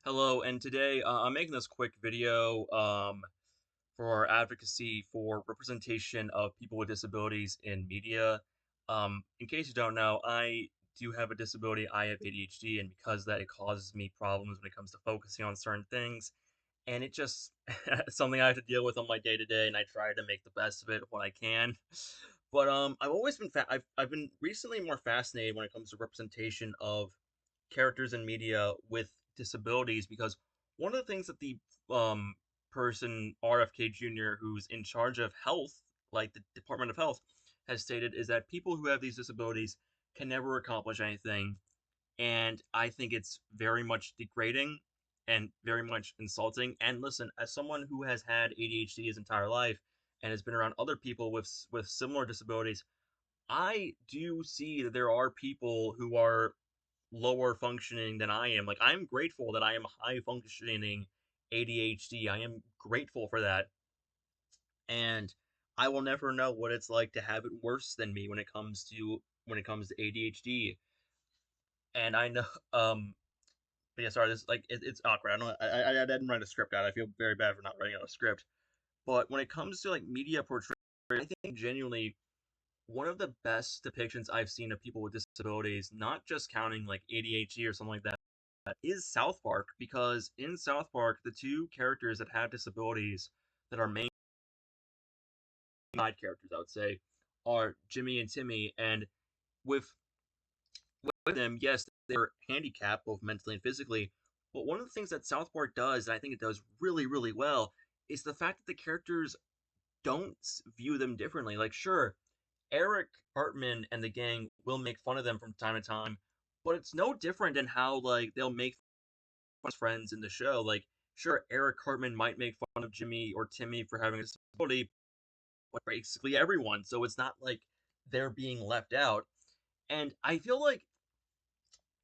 Hello, and today I'm making this quick video for advocacy for representation of people with disabilities in media. In case you don't know, I do have a disability. I have ADHD, and because of that, it causes me problems when it comes to focusing on certain things. And it just something I have to deal with on my day to day, and I try to make the best of it when I can. But I've always been I've been recently more fascinated when it comes to representation of characters in media with disabilities because one of the things that the um person RFK Jr. who's in charge of health, like the Department of Health, has stated is that people who have these disabilities can never accomplish anything, and I think it's very much degrading and very much insulting. And listen, as someone who has had ADHD his entire life and has been around other people with similar disabilities, I do see that there are people who are lower functioning than I am. Like, I'm grateful that I am high functioning ADHD. I am grateful for that. And I will never know what it's like to have it worse than me when it comes to ADHD. And I know but yeah, sorry, this like it's awkward. I don't I didn't write a script out. I feel very bad for not writing out a script. But when it comes to like media portrayal, I think genuinely one of the best depictions I've seen of people with disabilities, not just counting like ADHD or something like that, is South Park. Because in South Park, the two characters that have disabilities that are main side characters, I would say, are Jimmy and Timmy. And with with them, yes, they're handicapped both mentally and physically. But one of the things that South Park does, and I think it does really, really well, is the fact that the characters don't view them differently. Like, sure, Eric Hartman and the gang will make fun of them from time to time, but it's no different than how like they'll make fun of friends in the show. Like, sure, Eric Hartman might make fun of Jimmy or Timmy for having a disability, but basically everyone. So it's not like they're being left out. And I feel like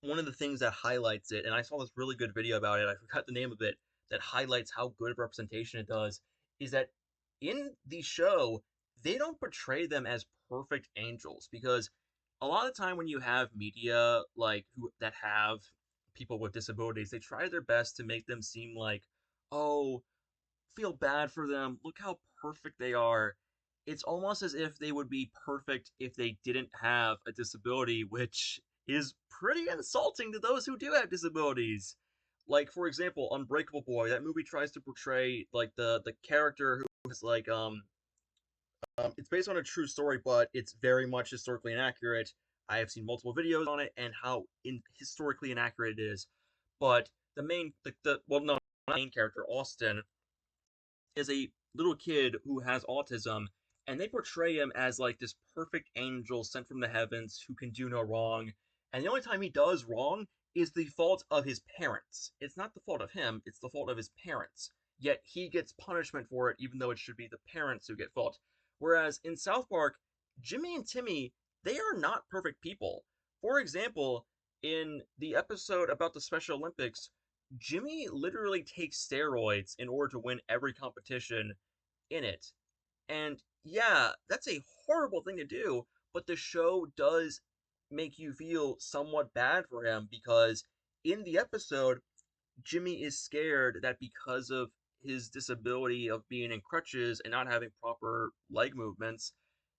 one of the things that highlights it, and I saw this really good video about it, I forgot the name of it, that highlights how good of representation it does, is that in the show, they don't portray them as perfect angels because a lot of the time when you have media like who that have people with disabilities, they try their best to make them seem like, oh, feel bad for them. Look how perfect they are. It's almost as if they would be perfect if they didn't have a disability, which is pretty insulting to those who do have disabilities. Like, for example, Unbreakable Boy. That movie tries to portray like the character who is like it's based on a true story, but it's very much historically inaccurate. I have seen multiple videos on it and how historically inaccurate it is. But the well, no, not the main character, Austin, is a little kid who has autism, and they portray him as like this perfect angel sent from the heavens who can do no wrong. And the only time he does wrong is the fault of his parents. It's not the fault of him, it's the fault of his parents. Yet he gets punishment for it, even though it should be the parents who get fault. Whereas in South Park, Jimmy and Timmy, they are not perfect people. For example, in the episode about the Special Olympics, Jimmy literally takes steroids in order to win every competition in it. And yeah, that's a horrible thing to do, but the show does make you feel somewhat bad for him because in the episode, Jimmy is scared that because of his disability of being in crutches and not having proper leg movements,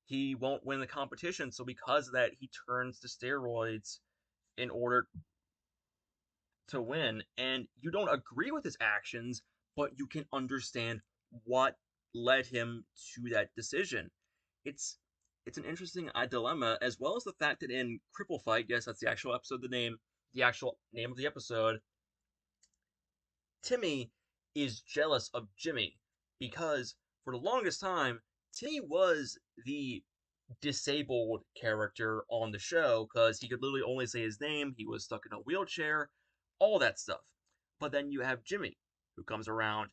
he won't win the competition. So because of that, he turns to steroids in order to win, and you don't agree with his actions, but you can understand what led him to that decision. It's it's an interesting dilemma, as well as the fact that in Cripple Fight, yes, that's the actual name of the episode. Timmy is jealous of Jimmy because for the longest time, Timmy was the disabled character on the show because he could literally only say his name, he was stuck in a wheelchair, all that stuff. But then you have Jimmy, who comes around,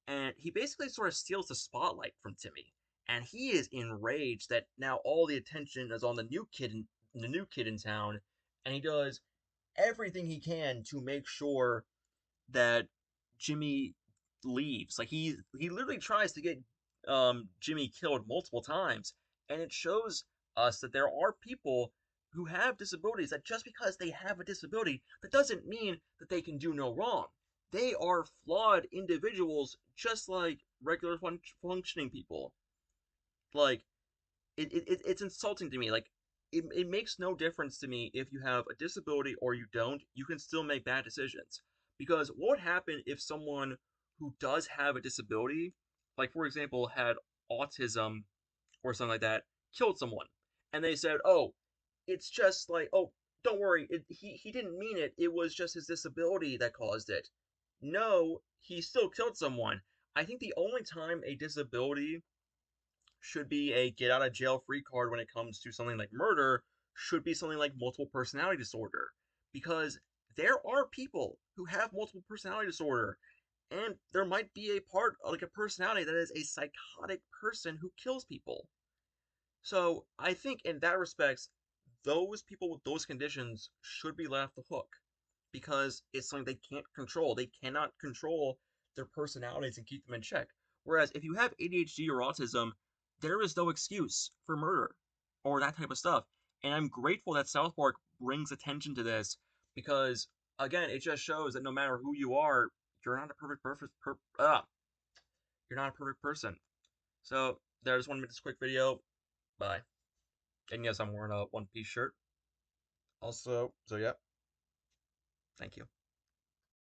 and he basically sort of steals the spotlight from Timmy. And he is enraged that now all the attention is on the new kid in town, and he does everything he can to make sure that Jimmy leaves. Like he literally tries to get Jimmy killed multiple times, and it shows us that there are people who have disabilities that just because they have a disability, that doesn't mean that they can do no wrong. they are flawed individuals just like regular functioning people. Like, it's insulting to me. Like, it makes no difference to me if you have a disability or you don't. You can still make bad decisions. Because what would happen if someone who does have a disability, like for example, had autism or something like that, killed someone, and they said, "Oh, it's just like, oh, don't worry, he didn't mean it. It was just his disability that caused it." No, he still killed someone. I think the only time a disability should be a get out of jail free card when it comes to something like murder should be something like multiple personality disorder, because there are people who have multiple personality disorder, and there might be a part like a personality that is a psychotic person who kills people. So I think in that respects, those people with those conditions should be let off the hook, because it's something they can't control. They cannot control their personalities and keep them in check. Whereas if you have ADHD or autism, there is no excuse for murder or that type of stuff. And I'm grateful that South Park brings attention to this, because again, it just shows that no matter who you are, you're not a you're not a perfect person. So there, I just want to make this quick video. Bye. And yes, I'm wearing a One Piece shirt. Also, so yeah, thank you.